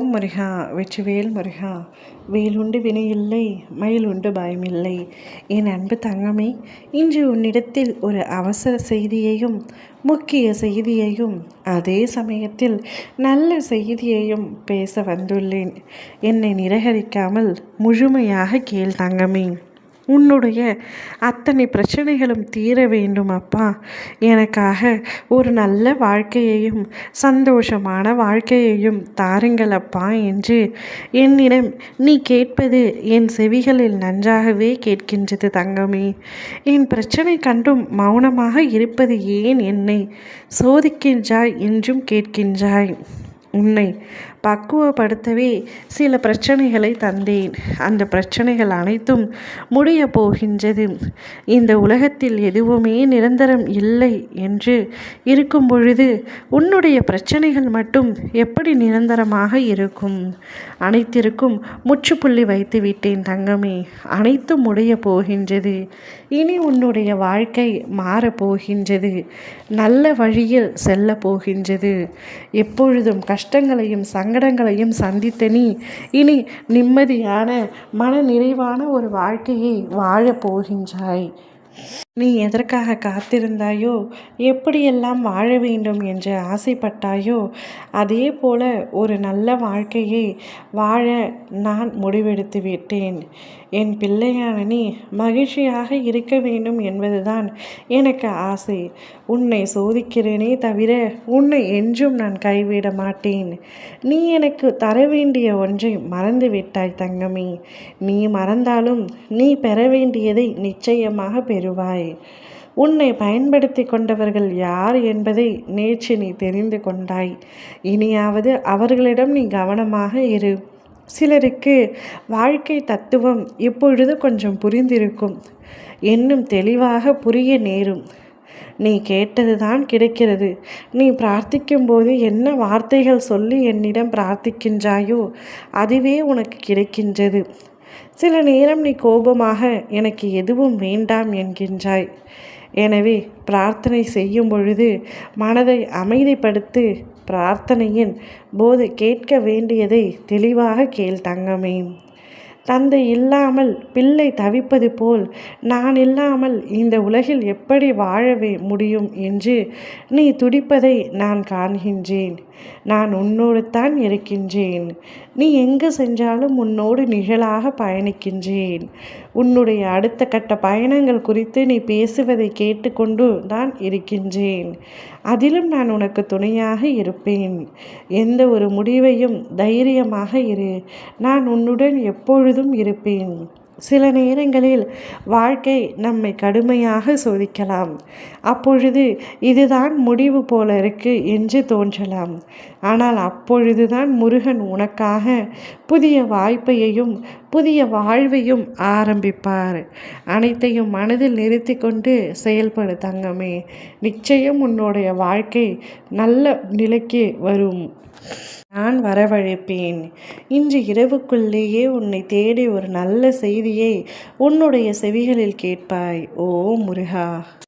ஓம் முருகா! வெற்றிவேல் முருகா! வேலுண்டு வினையில்லை, மயிலுண்டு பயமில்லை. என் அன்பு தங்கமே, இன்று உன்னிடத்தில் ஒரு அவசர செய்தியையும், முக்கிய செய்தியையும், அதே சமயத்தில் நல்ல செய்தியையும் பேச வந்துள்ளேன். என்னை நிராகரிக்காமல் முழுமையாக கேள் தங்கமே. உன்னுடைய அத்தனை பிரச்சனைகளும் தீர வேண்டும் அப்பா. எனக்காக ஒரு நல்ல வாழ்க்கையையும் சந்தோஷமான வாழ்க்கையையும் தாருங்கள் அப்பா என்று என்னிடம் நீ கேட்பது என் செவிகளில் நன்றாகவே கேட்கின்றது தங்கமே. என் பிரச்சனை கண்டும் மௌனமாக இருப்பது ஏன் என்னை சோதிக்கின்றாய் என்றும் கேட்கின்றாய். உன்னை பக்குவப்படுத்தவே சில பிரச்சனைகளை தந்தேன். அந்த பிரச்சனைகள் அனைத்தும் முடிய போகின்றது. இந்த உலகத்தில் எதுவுமே நிரந்தரம் இல்லை என்று இருக்கும் பொழுது உன்னுடைய பிரச்சனைகள் மட்டும் எப்படி நிரந்தரமாக இருக்கும்? அனைத்திற்கும் முற்றுப்புள்ளி வைத்து விட்டேன் தங்கமே. அனைத்தும் முடிய போகின்றது. இனி உன்னுடைய வாழ்க்கை மாறப்போகின்றது. நல்ல வழியில் செல்ல போகின்றது. எப்பொழுதும் கஷ்டங்களையும் சங்கடங்களையும் சந்தித்த நீ இனி நிம்மதியான மன நிறைவான ஒரு வாழ்க்கையை வாழப் போகின்றாய். நீ எதற்காக காத்திருந்தாயோ, எப்படியெல்லாம் வாழ வேண்டும் என்று ஆசைப்பட்டாயோ, அதே போல ஒரு நல்ல வாழ்க்கையை வாழ நான் முடிவெடுத்து விட்டேன். என் பிள்ளையான நீ மகிழ்ச்சியாக இருக்க வேண்டும் என்பதுதான் எனக்கு ஆசை. உன்னை சோதிக்கிறேனே தவிர உன்னை என்றும் நான் கைவிட மாட்டேன். நீ எனக்கு தர வேண்டிய ஒன்றை மறந்து விட்டாய் தங்கமே. நீ மறந்தாலும் நீ பெற வேண்டியதை நிச்சயமாக பெறுவாய். உன்னை பயன்படுத்தி கொண்டவர்கள் யார் என்பதை நேற்று நீ தெரிந்து கொண்டாய். இனியாவது அவர்களிடம் நீ கவனமாக இரு. சிலருக்கு வாழ்க்கை தத்துவம் இப்பொழுது கொஞ்சம் புரிந்திருக்கும். இன்னும் தெளிவாக புரிய நேரும். நீ கேட்டதுதான் கிடைக்கிறது. நீ பிரார்த்திக்கும் போது என்ன வார்த்தைகள் சொல்லி என்னிடம் பிரார்த்திக்கின்றாயோ அதுவே உனக்கு கிடைக்கின்றது. சில நேரம் நீ கோபமாக எனக்கு எதுவும் வேண்டாம் என்கின்றாய். எனவே பிரார்த்தனை செய்யும் பொழுது மனதை அமைதிப்படுத்து. பிரார்த்தனையின் போது கேட்க வேண்டியதை தெளிவாக கேள் தங்கமே. தந்தை இல்லாமல் பிள்ளை தவிப்பது போல் நான் இல்லாமல் இந்த உலகில் எப்படி வாழவே முடியும் என்று நீ துடிப்பதை நான் காண்கின்றேன். நான் உன்னோடு தான் இருக்கின்றேன். நீ எங்கு சென்றாலும் உன்னோடு நிழலாக பயணிக்கின்றேன். உன்னுடைய அடுத்த கட்ட பயணங்கள் குறித்து நீ பேசுவதை கேட்டுக்கொண்டு தான் இருக்கின்றேன். அதிலும் நான் உனக்கு துணையாக இருப்பேன். எந்த ஒரு முடிவையும் தைரியமாக இரு. நான் உன்னுடன் எப்பொழுதும் இருப்பேன். சில நேரங்களில் வாழ்க்கை நம்மை கடுமையாக சோதிக்கலாம். அப்பொழுது இதுதான் முடிவு போல இருக்கு என்று தோன்றலாம். ஆனால் அப்பொழுதுதான் முருகன் உனக்காக புதிய வாய்ப்பையும் புதிய வாழ்வையும் ஆரம்பிப்பார். அனைத்தையும் மனதில் நிறுத்தி கொண்டு செயல்படு தங்கமே. நிச்சயம் உன்னுடைய வாழ்க்கை நல்ல நிலைக்கு வரும். நான் வரவழைப்பேன். இன்று இரவுக்குள்ளேயே உன்னை தேடி ஒரு நல்ல செய்தியை உன்னுடைய செவிகளில் கேட்பாய். ஓ முருகா!